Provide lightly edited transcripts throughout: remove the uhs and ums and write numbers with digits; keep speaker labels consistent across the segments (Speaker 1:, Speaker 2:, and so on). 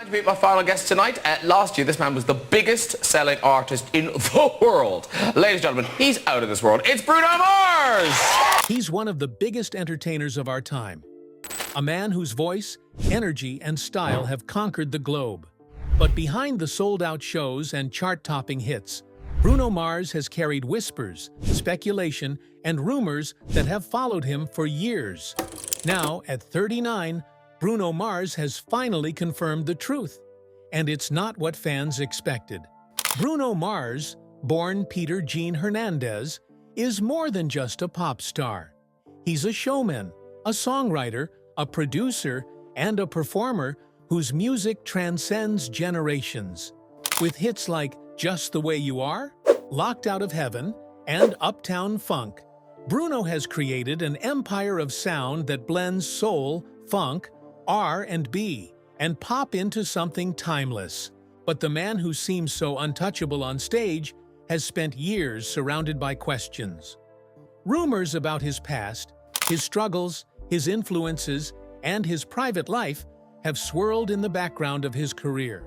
Speaker 1: To meet my final guest tonight. Last year, this man was the biggest selling artist in the world. Ladies and gentlemen, he's out of this world. It's Bruno Mars!
Speaker 2: He's one of the biggest entertainers of our time. A man whose voice, energy, and style have conquered the globe. But behind the sold-out shows and chart-topping hits, Bruno Mars has carried whispers, speculation, and rumors that have followed him for years. Now, at 39, Bruno Mars has finally confirmed the truth, and it's not what fans expected. Bruno Mars, born Peter Jean Hernandez, is more than just a pop star. He's a showman, a songwriter, a producer, and a performer whose music transcends generations. With hits like Just the Way You Are, Locked Out of Heaven, and Uptown Funk, Bruno has created an empire of sound that blends soul, funk, R&B, and pop into something timeless. But the man who seems so untouchable on stage has spent years surrounded by questions. Rumors about his past, his struggles, his influences, and his private life have swirled in the background of his career.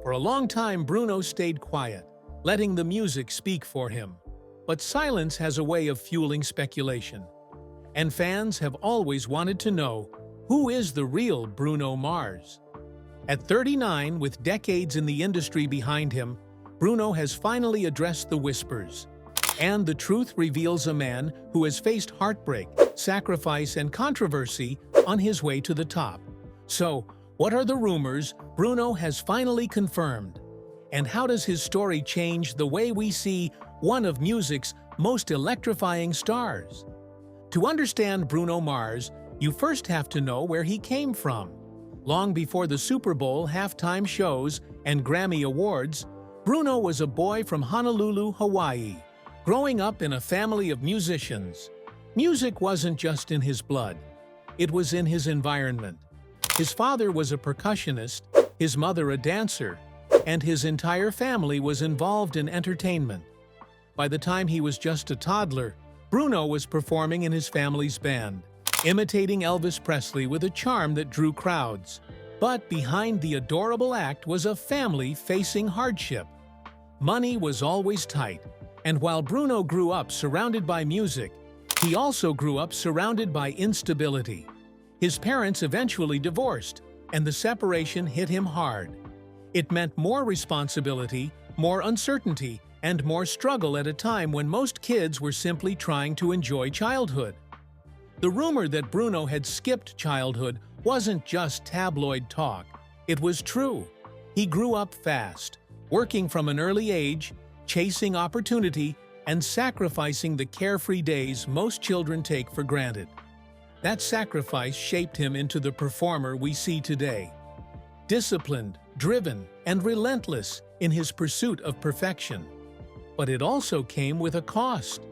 Speaker 2: For a long time, Bruno stayed quiet, letting the music speak for him. But silence has a way of fueling speculation. And fans have always wanted to know, who is the real Bruno Mars? At 39, with decades in the industry behind him, Bruno has finally addressed the whispers. And the truth reveals a man who has faced heartbreak, sacrifice, and controversy on his way to the top. So, what are the rumors Bruno has finally confirmed? And how does his story change the way we see one of music's most electrifying stars? To understand Bruno Mars, you first have to know where he came from. Long before the Super Bowl halftime shows and Grammy Awards, Bruno was a boy from Honolulu, Hawaii, growing up in a family of musicians. Music wasn't just in his blood, it was in his environment. His father was a percussionist, his mother a dancer, and his entire family was involved in entertainment. By the time he was just a toddler, Bruno was performing in his family's band, imitating Elvis Presley with a charm that drew crowds. But behind the adorable act was a family facing hardship. Money was always tight, and while Bruno grew up surrounded by music, he also grew up surrounded by instability. His parents eventually divorced, and the separation hit him hard. It meant more responsibility, more uncertainty, and more struggle at a time when most kids were simply trying to enjoy childhood. The rumor that Bruno had skipped childhood wasn't just tabloid talk. It was true. He grew up fast, working from an early age, chasing opportunity, and sacrificing the carefree days most children take for granted. That sacrifice shaped him into the performer we see today. Disciplined, driven, and relentless in his pursuit of perfection. But it also came with a cost.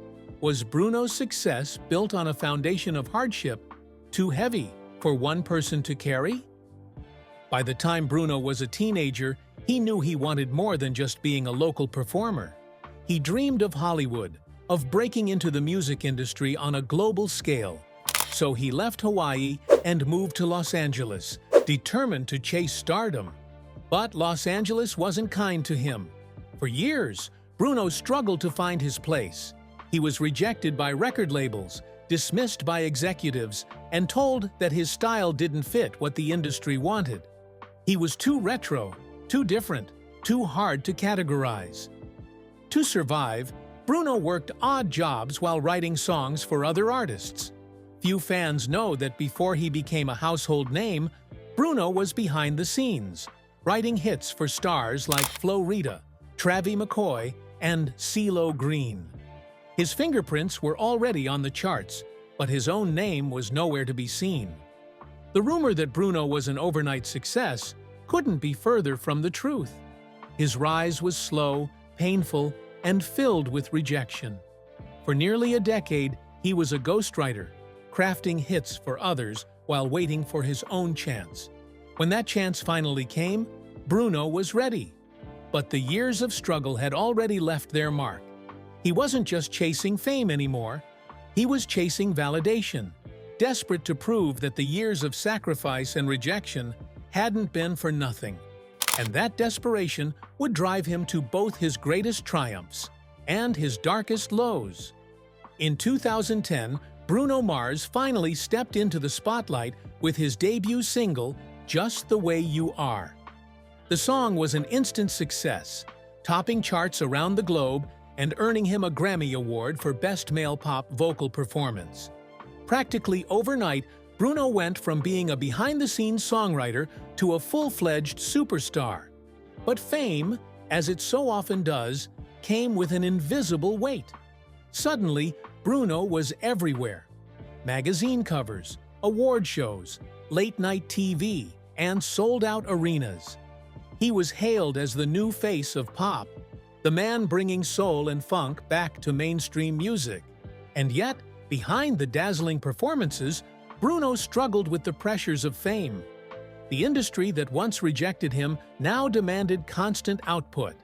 Speaker 2: Was Bruno's success built on a foundation of hardship too heavy for one person to carry? By the time Bruno was a teenager, he knew he wanted more than just being a local performer. He dreamed of Hollywood, of breaking into the music industry on a global scale. So he left Hawaii and moved to Los Angeles, determined to chase stardom. But Los Angeles wasn't kind to him. For years, Bruno struggled to find his place. He was rejected by record labels, dismissed by executives, and told that his style didn't fit what the industry wanted. He was too retro, too different, too hard to categorize. To survive, Bruno worked odd jobs while writing songs for other artists. Few fans know that before he became a household name, Bruno was behind the scenes, writing hits for stars like Flo Rida, Travie McCoy, and CeeLo Green. His fingerprints were already on the charts, but his own name was nowhere to be seen. The rumor that Bruno was an overnight success couldn't be further from the truth. His rise was slow, painful, and filled with rejection. For nearly a decade, he was a ghostwriter, crafting hits for others while waiting for his own chance. When that chance finally came, Bruno was ready. But the years of struggle had already left their mark. He wasn't just chasing fame anymore. He was chasing validation, desperate to prove that the years of sacrifice and rejection hadn't been for nothing, and that desperation would drive him to both his greatest triumphs and his darkest lows. In 2010, Bruno Mars finally stepped into the spotlight with his debut single, Just the Way You Are. The song was an instant success, topping charts around the globe and earning him a Grammy Award for Best Male Pop Vocal Performance. Practically overnight, Bruno went from being a behind-the-scenes songwriter to a full-fledged superstar. But fame, as it so often does, came with an invisible weight. Suddenly, Bruno was everywhere. Magazine covers, award shows, late-night TV, and sold-out arenas. He was hailed as the new face of pop, the man bringing soul and funk back to mainstream music. And yet, behind the dazzling performances, Bruno struggled with the pressures of fame. The industry that once rejected him now demanded constant output.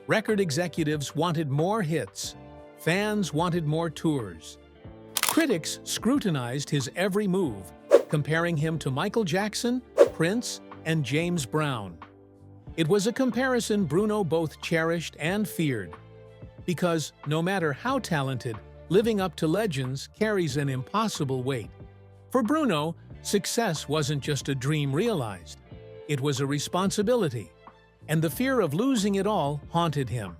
Speaker 2: Record executives wanted more hits. Fans wanted more tours. Critics scrutinized his every move, comparing him to Michael Jackson, Prince, and James Brown. It was a comparison Bruno both cherished and feared. Because no matter how talented, living up to legends carries an impossible weight. For Bruno, success wasn't just a dream realized. It was a responsibility, and the fear of losing it all haunted him.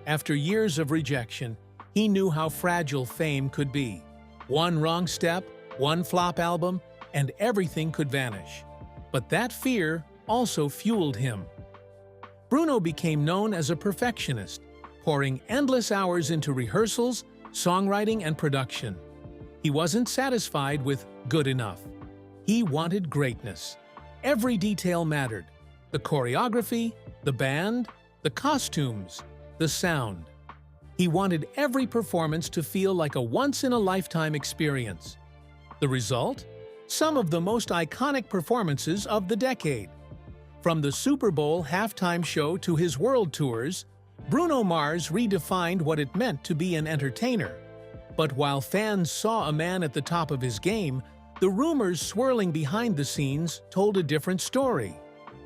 Speaker 2: After years of rejection, he knew how fragile fame could be. One wrong step, one flop album, and everything could vanish. But that fear also fueled him. Bruno became known as a perfectionist, pouring endless hours into rehearsals, songwriting, and production. He wasn't satisfied with good enough. He wanted greatness. Every detail mattered: the choreography, the band, the costumes, the sound. He wanted every performance to feel like a once-in-a-lifetime experience. The result? Some of the most iconic performances of the decade. From the Super Bowl halftime show to his world tours, Bruno Mars redefined what it meant to be an entertainer. But while fans saw a man at the top of his game, the rumors swirling behind the scenes told a different story.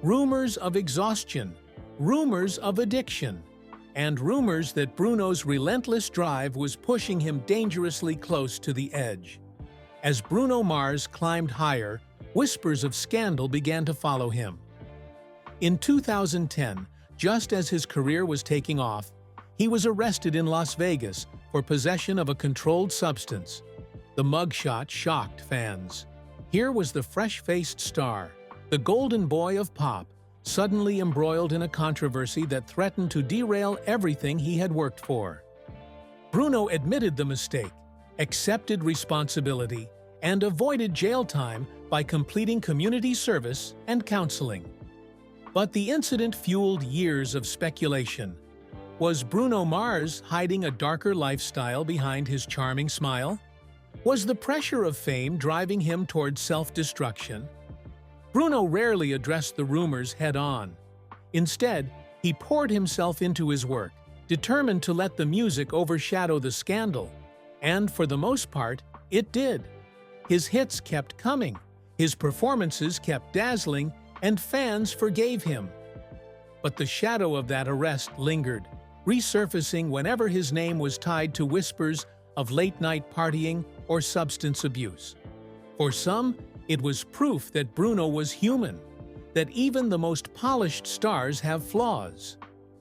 Speaker 2: Rumors of exhaustion, rumors of addiction, and rumors that Bruno's relentless drive was pushing him dangerously close to the edge. As Bruno Mars climbed higher, whispers of scandal began to follow him. In 2010, just as his career was taking off, he was arrested in Las Vegas for possession of a controlled substance. The mugshot shocked fans. Here was the fresh-faced star, the golden boy of pop, suddenly embroiled in a controversy that threatened to derail everything he had worked for. Bruno admitted the mistake, accepted responsibility, and avoided jail time by completing community service and counseling. But the incident fueled years of speculation. Was Bruno Mars hiding a darker lifestyle behind his charming smile? Was the pressure of fame driving him toward self-destruction? Bruno rarely addressed the rumors head-on. Instead, he poured himself into his work, determined to let the music overshadow the scandal. And for the most part, it did. His hits kept coming, his performances kept dazzling, and fans forgave him. But the shadow of that arrest lingered, resurfacing whenever his name was tied to whispers of late-night partying or substance abuse. For some, it was proof that Bruno was human, that even the most polished stars have flaws.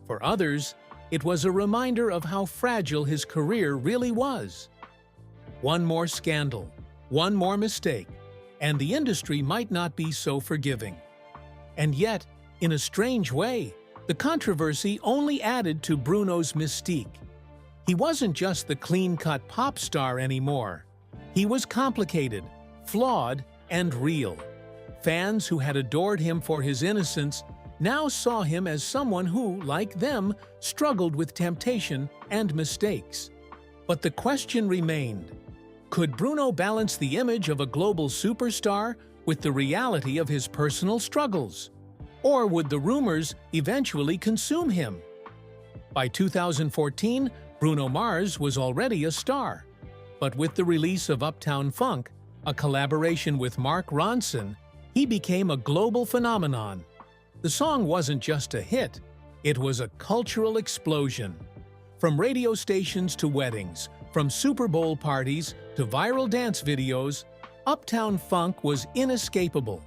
Speaker 2: For others, it was a reminder of how fragile his career really was. One more scandal, one more mistake, and the industry might not be so forgiving. And yet, in a strange way, the controversy only added to Bruno's mystique. He wasn't just the clean-cut pop star anymore. He was complicated, flawed, and real. Fans who had adored him for his innocence now saw him as someone who, like them, struggled with temptation and mistakes. But the question remained: could Bruno balance the image of a global superstar with the reality of his personal struggles? Or would the rumors eventually consume him? By 2014, Bruno Mars was already a star. But with the release of Uptown Funk, a collaboration with Mark Ronson, he became a global phenomenon. The song wasn't just a hit, it was a cultural explosion. From radio stations to weddings, from Super Bowl parties to viral dance videos, Uptown Funk was inescapable.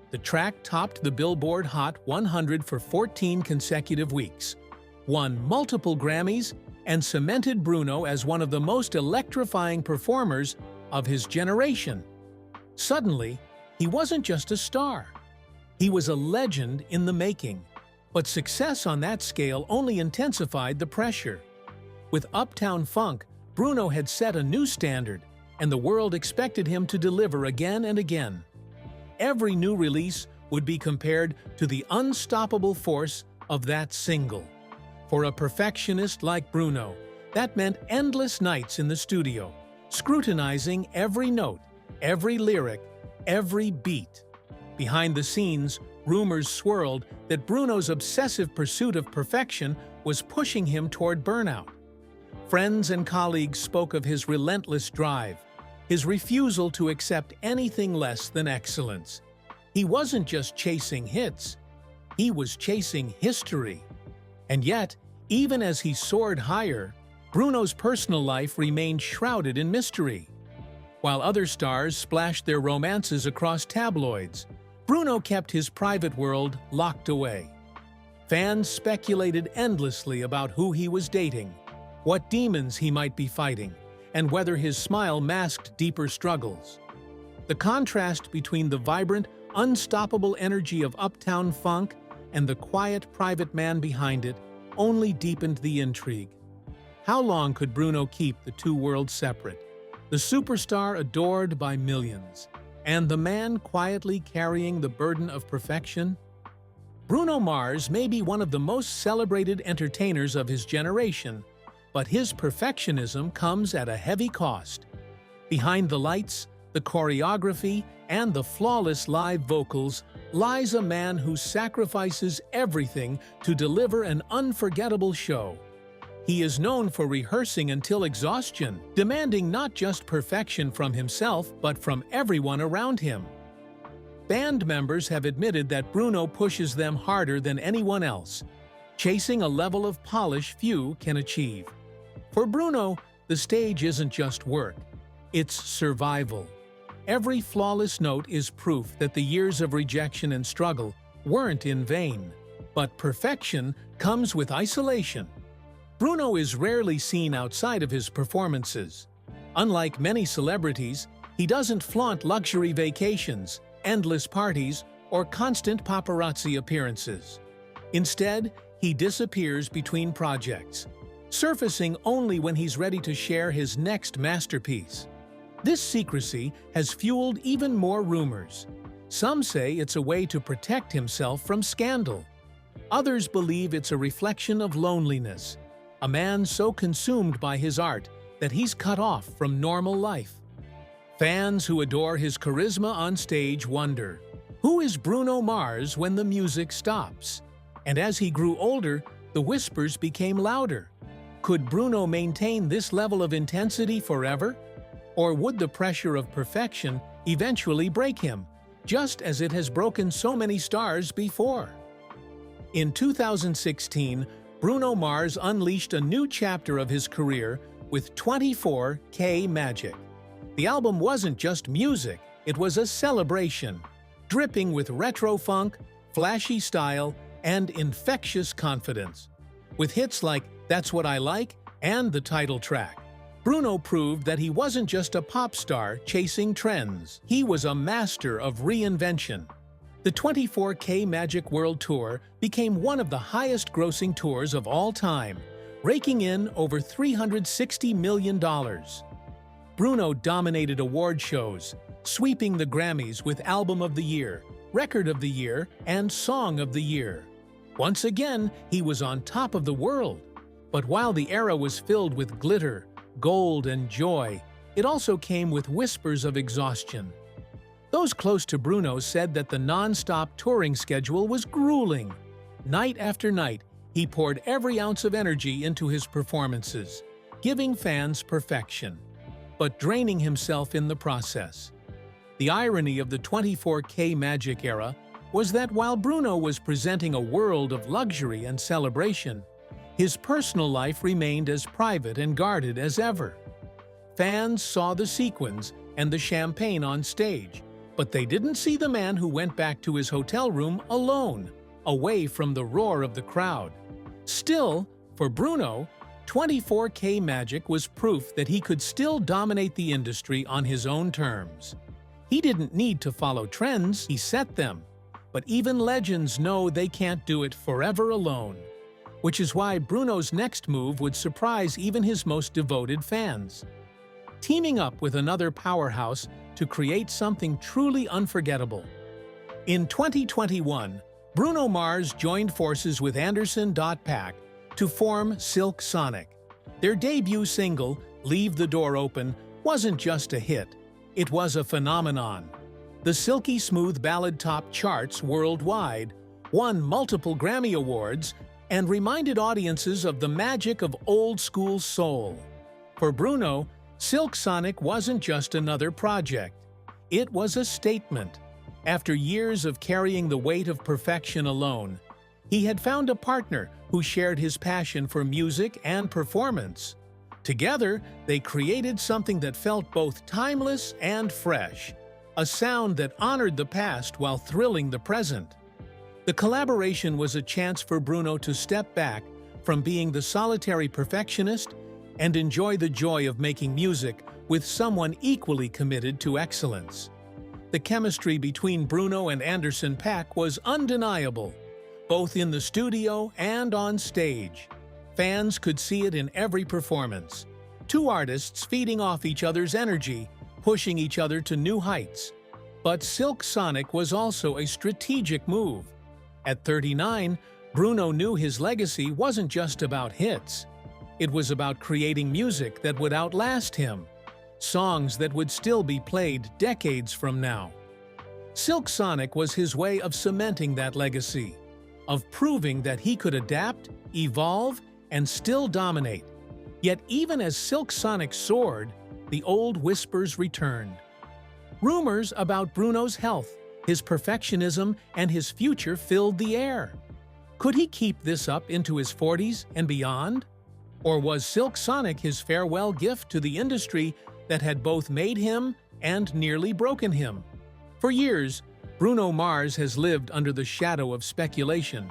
Speaker 2: The track topped the Billboard Hot 100 for 14 consecutive weeks, won multiple Grammys, and cemented Bruno as one of the most electrifying performers of his generation. Suddenly, he wasn't just a star. He was a legend in the making. But success on that scale only intensified the pressure. With Uptown Funk, Bruno had set a new standard, and the world expected him to deliver again and again. Every new release would be compared to the unstoppable force of that single. For a perfectionist like Bruno, that meant endless nights in the studio, scrutinizing every note, every lyric, every beat. Behind the scenes, rumors swirled that Bruno's obsessive pursuit of perfection was pushing him toward burnout. Friends and colleagues spoke of his relentless drive, his refusal to accept anything less than excellence. He wasn't just chasing hits, he was chasing history. And yet, even as he soared higher, Bruno's personal life remained shrouded in mystery. While other stars splashed their romances across tabloids, Bruno kept his private world locked away. Fans speculated endlessly about who he was dating, what demons he might be fighting, and whether his smile masked deeper struggles. The contrast between the vibrant, unstoppable energy of Uptown Funk and the quiet, private man behind it only deepened the intrigue. How long could Bruno keep the two worlds separate? The superstar adored by millions, and the man quietly carrying the burden of perfection? Bruno Mars may be one of the most celebrated entertainers of his generation, but his perfectionism comes at a heavy cost. Behind the lights, the choreography, and the flawless live vocals lies a man who sacrifices everything to deliver an unforgettable show. He is known for rehearsing until exhaustion, demanding not just perfection from himself, but from everyone around him. Band members have admitted that Bruno pushes them harder than anyone else, chasing a level of polish few can achieve. For Bruno, the stage isn't just work, it's survival. Every flawless note is proof that the years of rejection and struggle weren't in vain. But perfection comes with isolation. Bruno is rarely seen outside of his performances. Unlike many celebrities, he doesn't flaunt luxury vacations, endless parties, or constant paparazzi appearances. Instead, he disappears between projects, surfacing only when he's ready to share his next masterpiece. This secrecy has fueled even more rumors. Some say it's a way to protect himself from scandal. Others believe it's a reflection of loneliness, a man so consumed by his art that he's cut off from normal life. Fans who adore his charisma on stage wonder, who is Bruno Mars when the music stops? And as he grew older, the whispers became louder. Could Bruno maintain this level of intensity forever? Or would the pressure of perfection eventually break him, just as it has broken so many stars before? In 2016, Bruno Mars unleashed a new chapter of his career with 24K Magic. The album wasn't just music, it was a celebration, dripping with retro funk, flashy style, and infectious confidence. With hits like That's What I Like and the title track, Bruno proved that he wasn't just a pop star chasing trends. He was a master of reinvention. The 24K Magic World Tour became one of the highest-grossing tours of all time, raking in over $360 million. Bruno dominated award shows, sweeping the Grammys with Album of the Year, Record of the Year, and Song of the Year. Once again, he was on top of the world. But while the era was filled with glitter, gold, and joy, it also came with whispers of exhaustion. Those close to Bruno said that the non-stop touring schedule was grueling. Night after night, he poured every ounce of energy into his performances, giving fans perfection, but draining himself in the process. The irony of the 24K magic era was that while Bruno was presenting a world of luxury and celebration, his personal life remained as private and guarded as ever. Fans saw the sequins and the champagne on stage, but they didn't see the man who went back to his hotel room alone, away from the roar of the crowd. Still, for Bruno, 24K magic was proof that he could still dominate the industry on his own terms. He didn't need to follow trends, he set them. But even legends know they can't do it forever alone, which is why Bruno's next move would surprise even his most devoted fans. Teaming up with another powerhouse to create something truly unforgettable. In 2021, Bruno Mars joined forces with Anderson .Paak to form Silk Sonic. Their debut single, Leave the Door Open, wasn't just a hit, it was a phenomenon. The silky smooth ballad topped charts worldwide, won multiple Grammy Awards, and reminded audiences of the magic of old-school soul. For Bruno, Silk Sonic wasn't just another project. It was a statement. After years of carrying the weight of perfection alone, he had found a partner who shared his passion for music and performance. Together, they created something that felt both timeless and fresh, a sound that honored the past while thrilling the present. The collaboration was a chance for Bruno to step back from being the solitary perfectionist and enjoy the joy of making music with someone equally committed to excellence. The chemistry between Bruno and Anderson .Paak was undeniable, both in the studio and on stage. Fans could see it in every performance. Two artists feeding off each other's energy, pushing each other to new heights. But Silk Sonic was also a strategic move. At 39, Bruno knew his legacy wasn't just about hits. It was about creating music that would outlast him, songs that would still be played decades from now. Silk Sonic was his way of cementing that legacy, of proving that he could adapt, evolve, and still dominate. Yet even as Silk Sonic soared, the old whispers returned. Rumors about Bruno's health, his perfectionism, and his future filled the air. Could he keep this up into his 40s and beyond? Or was Silk Sonic his farewell gift to the industry that had both made him and nearly broken him? For years, Bruno Mars has lived under the shadow of speculation.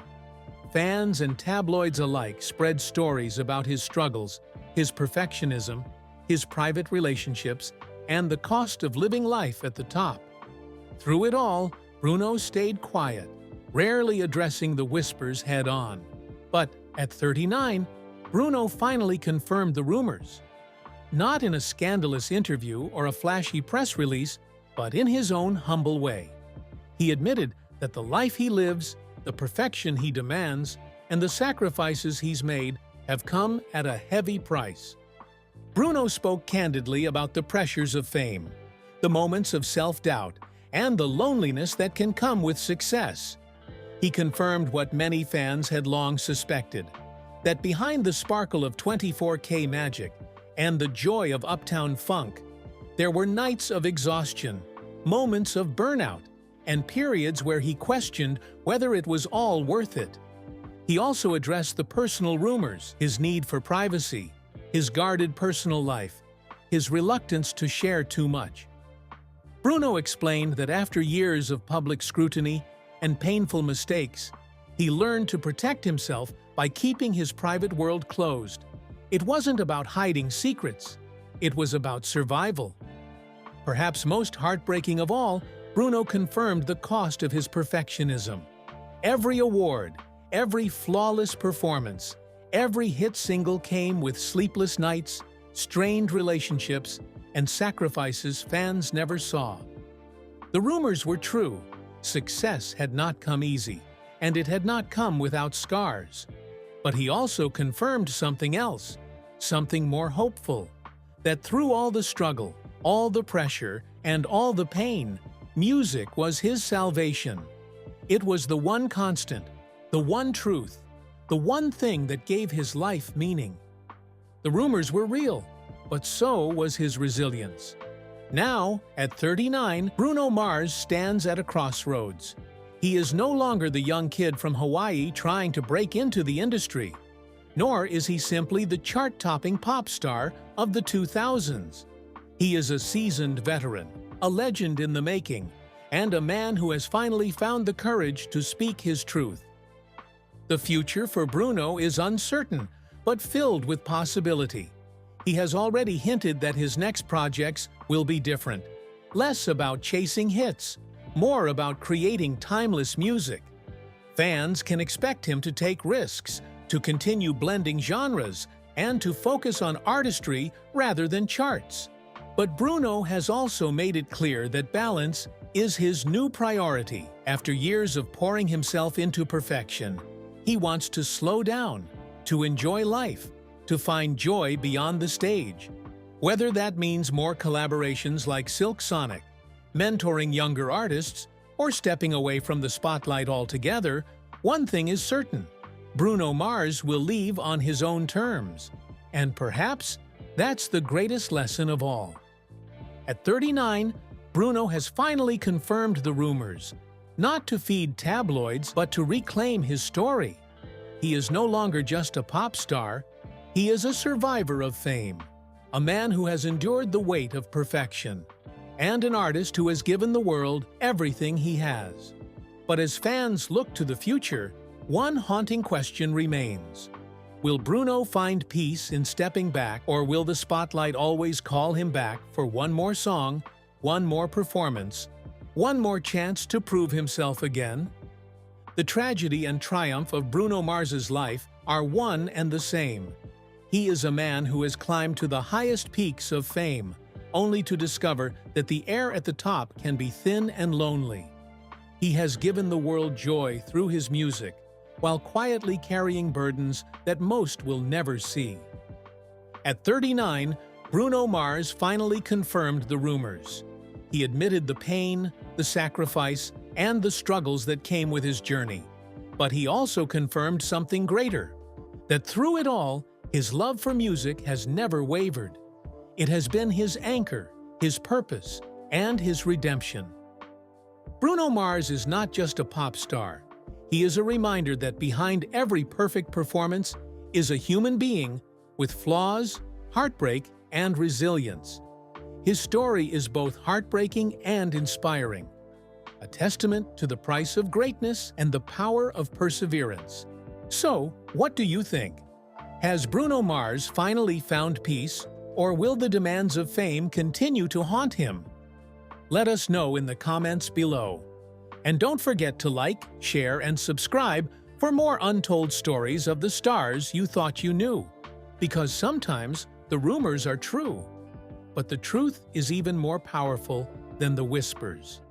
Speaker 2: Fans and tabloids alike spread stories about his struggles, his perfectionism, his private relationships, and the cost of living life at the top. Through it all, Bruno stayed quiet, rarely addressing the whispers head-on. But at 39, Bruno finally confirmed the rumors. Not in a scandalous interview or a flashy press release, but in his own humble way. He admitted that the life he lives, the perfection he demands, and the sacrifices he's made have come at a heavy price. Bruno spoke candidly about the pressures of fame, the moments of self-doubt, and the loneliness that can come with success. He confirmed what many fans had long suspected, that behind the sparkle of 24K magic and the joy of Uptown Funk, there were nights of exhaustion, moments of burnout, and periods where he questioned whether it was all worth it. He also addressed the personal rumors, his need for privacy, his guarded personal life, his reluctance to share too much. Bruno explained that after years of public scrutiny and painful mistakes, he learned to protect himself by keeping his private world closed. It wasn't about hiding secrets, it was about survival. Perhaps most heartbreaking of all, Bruno confirmed the cost of his perfectionism. Every award, every flawless performance, every hit single came with sleepless nights, strained relationships, and sacrifices fans never saw. The rumors were true. Success had not come easy, and it had not come without scars. But he also confirmed something else, something more hopeful, that through all the struggle, all the pressure, and all the pain, music was his salvation. It was the one constant, the one truth, the one thing that gave his life meaning. The rumors were real, but so was his resilience. Now, at 39, Bruno Mars stands at a crossroads. He is no longer the young kid from Hawaii trying to break into the industry, nor is he simply the chart-topping pop star of the 2000s. He is a seasoned veteran, a legend in the making, and a man who has finally found the courage to speak his truth. The future for Bruno is uncertain, but filled with possibility. He has already hinted that his next projects will be different, less about chasing hits, more about creating timeless music. Fans can expect him to take risks, to continue blending genres, and to focus on artistry rather than charts. But Bruno has also made it clear that balance is his new priority. After years of pouring himself into perfection, he wants to slow down, to enjoy life, to find joy beyond the stage. Whether that means more collaborations like Silk Sonic, mentoring younger artists, or stepping away from the spotlight altogether, one thing is certain: Bruno Mars will leave on his own terms. And perhaps that's the greatest lesson of all. At 39, Bruno has finally confirmed the rumors, not to feed tabloids, but to reclaim his story. He is no longer just a pop star, he is a survivor of fame, a man who has endured the weight of perfection, and an artist who has given the world everything he has. But as fans look to the future, one haunting question remains. Will Bruno find peace in stepping back, or will the spotlight always call him back for one more song, one more performance, one more chance to prove himself again? The tragedy and triumph of Bruno Mars's life are one and the same. He is a man who has climbed to the highest peaks of fame, only to discover that the air at the top can be thin and lonely. He has given the world joy through his music, while quietly carrying burdens that most will never see. At 39, Bruno Mars finally confirmed the rumors. He admitted the pain, the sacrifice, and the struggles that came with his journey. But he also confirmed something greater: that through it all, his love for music has never wavered. It has been his anchor, his purpose, and his redemption. Bruno Mars is not just a pop star. He is a reminder that behind every perfect performance is a human being with flaws, heartbreak, and resilience. His story is both heartbreaking and inspiring, a testament to the price of greatness and the power of perseverance. So, what do you think? Has Bruno Mars finally found peace, or will the demands of fame continue to haunt him? Let us know in the comments below. And don't forget to like, share, and subscribe for more untold stories of the stars you thought you knew. Because sometimes the rumors are true, but the truth is even more powerful than the whispers.